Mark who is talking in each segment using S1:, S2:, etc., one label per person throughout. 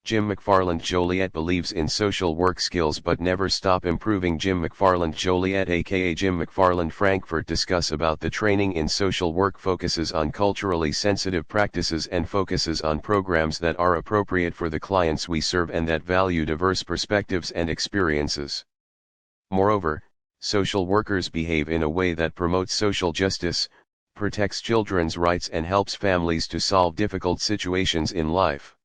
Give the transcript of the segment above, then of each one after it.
S1: Jim McFarland Joliet believes in social work skills but never stop improving. Jim McFarland Joliet aka Jim McFarland Frankfort discuss about the training in social work focuses on culturally sensitive practices and focuses on programs that are appropriate for the clients we serve and that value diverse perspectives and experiences. Moreover, social workers behave in a way that promotes social justice, protects children's rights and helps families to solve difficult situations in life.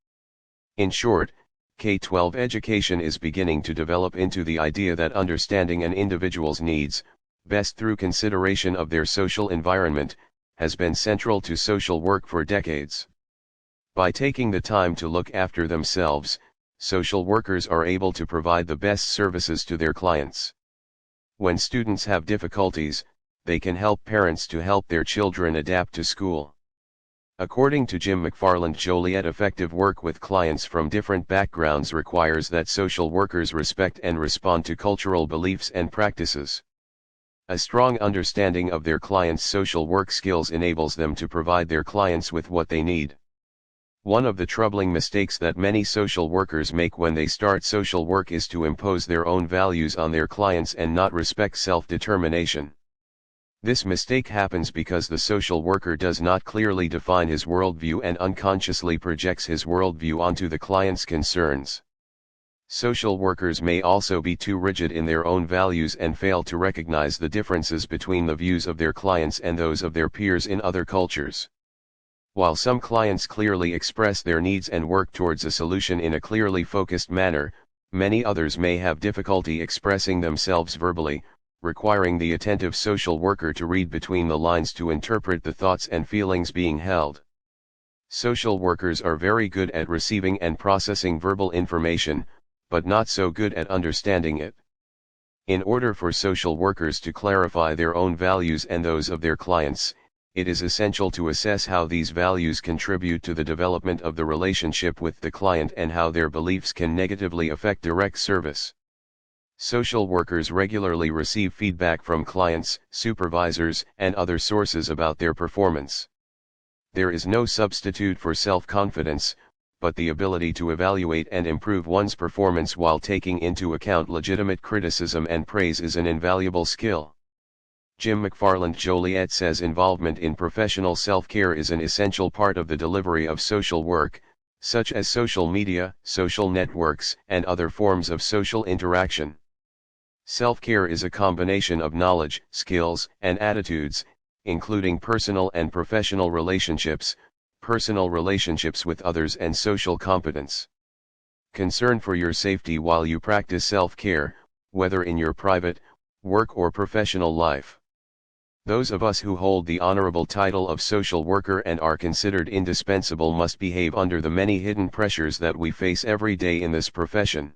S1: In short, K-12 education is beginning to develop into the idea that understanding an individual's needs, best through consideration of their social environment, has been central to social work for decades. By taking the time to look after themselves, social workers are able to provide the best services to their clients. When students have difficulties, they can help parents to help their children adapt to school. According to Jim McFarland Joliet, effective work with clients from different backgrounds requires that social workers respect and respond to cultural beliefs and practices. A strong understanding of their clients' social work skills enables them to provide their clients with what they need. One of the troubling mistakes that many social workers make when they start social work is to impose their own values on their clients and not respect self-determination. This mistake happens because the social worker does not clearly define his worldview and unconsciously projects his worldview onto the client's concerns. Social workers may also be too rigid in their own values and fail to recognize the differences between the views of their clients and those of their peers in other cultures. While some clients clearly express their needs and work towards a solution in a clearly focused manner, many others may have difficulty expressing themselves verbally, requiring the attentive social worker to read between the lines to interpret the thoughts and feelings being held. Social workers are very good at receiving and processing verbal information, but not so good at understanding it. In order for social workers to clarify their own values and those of their clients, it is essential to assess how these values contribute to the development of the relationship with the client and how their beliefs can negatively affect direct service. Social workers regularly receive feedback from clients, supervisors, and other sources about their performance. There is no substitute for self-confidence, but the ability to evaluate and improve one's performance while taking into account legitimate criticism and praise is an invaluable skill. Jim McFarland Joliet says involvement in professional self-care is an essential part of the delivery of social work, such as social media, social networks, and other forms of social interaction. Self-care is a combination of knowledge, skills, and attitudes, including personal and professional relationships, personal relationships with others and social competence. Concern for your safety while you practice self-care, whether in your private, work or professional life. Those of us who hold the honorable title of social worker and are considered indispensable must behave under the many hidden pressures that we face every day in this profession.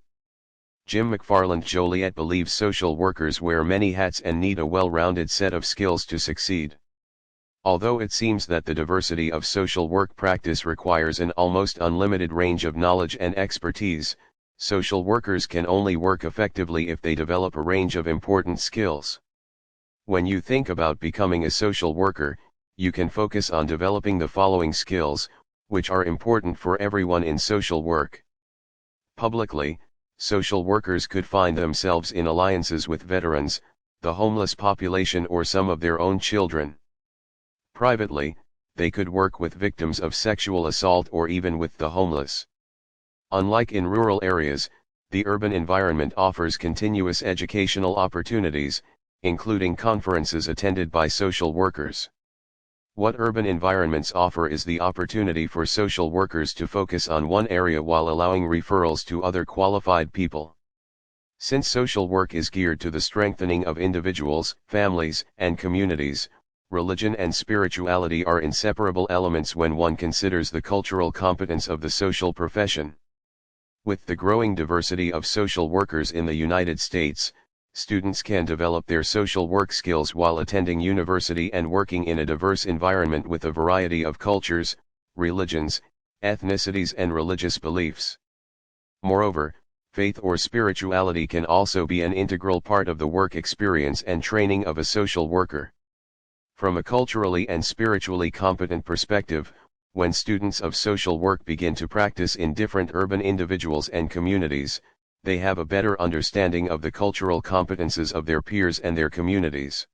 S1: Jim McFarland Joliet believes social workers wear many hats and need a well-rounded set of skills to succeed. Although it seems that the diversity of social work practice requires an almost unlimited range of knowledge and expertise, social workers can only work effectively if they develop a range of important skills. When you think about becoming a social worker, you can focus on developing the following skills, which are important for everyone in social work. Publicly, social workers could find themselves in alliances with veterans, the homeless population or some of their own children. Privately, they could work with victims of sexual assault or even with the homeless. Unlike in rural areas, the urban environment offers continuous educational opportunities, including conferences attended by social workers. What urban environments offer is the opportunity for social workers to focus on one area while allowing referrals to other qualified people. Since social work is geared to the strengthening of individuals, families, and communities, religion and spirituality are inseparable elements when one considers the cultural competence of the social profession. With the growing diversity of social workers in the United States, students can develop their social work skills while attending university and working in a diverse environment with a variety of cultures, religions, ethnicities and religious beliefs. Moreover, faith or spirituality can also be an integral part of the work experience and training of a social worker. From a culturally and spiritually competent perspective, When students of social work begin to practice in different urban individuals and communities, they have a better understanding of the cultural competences of their peers and their communities.